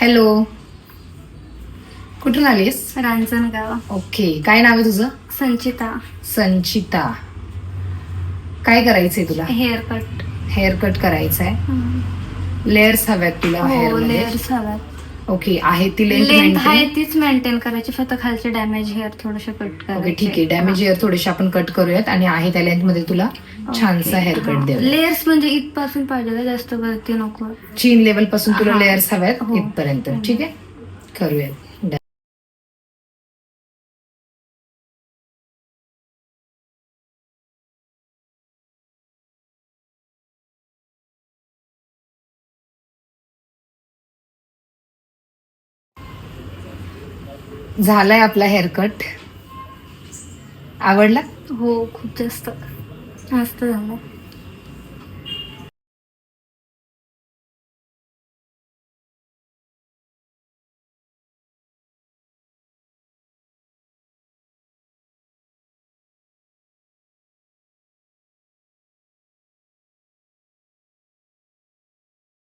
Hello, कुठून आलीस? Ranjangaon. Okay, काय नाव आहे तुझं? संचिता. संचिता. काय करायचंय तुला? Hair cut. हेअर कट करायचंय. लेयर्स हव्यात तुला हेअर हो, मध्ये? लेअर्स हव्यात. ओके, आहे ती लेंथ लेंथ आहे मेंटेन? तीच मेंटेन करायची, फक्त खालचे डॅमेज हेअर थोडेसे कट ओके, करायचे. ठीक आहे. डॅमेज हेअर थोडेसे आपण कट करूयात आणि आहे त्या लेंथ मध्ये तुला छानसा हेअर कट देऊया. लेअर्स म्हणजे इथपासून पाहिजे का, जास्त वरती नको? चीन लेवल पासून तुला हा. लेयर्स हव्यात हो. इथपर्यंत. ठीक आहे, करूयात. झालाय आपला हेअर कट. आवडला? हो, खूप जास्त मस्त झालं.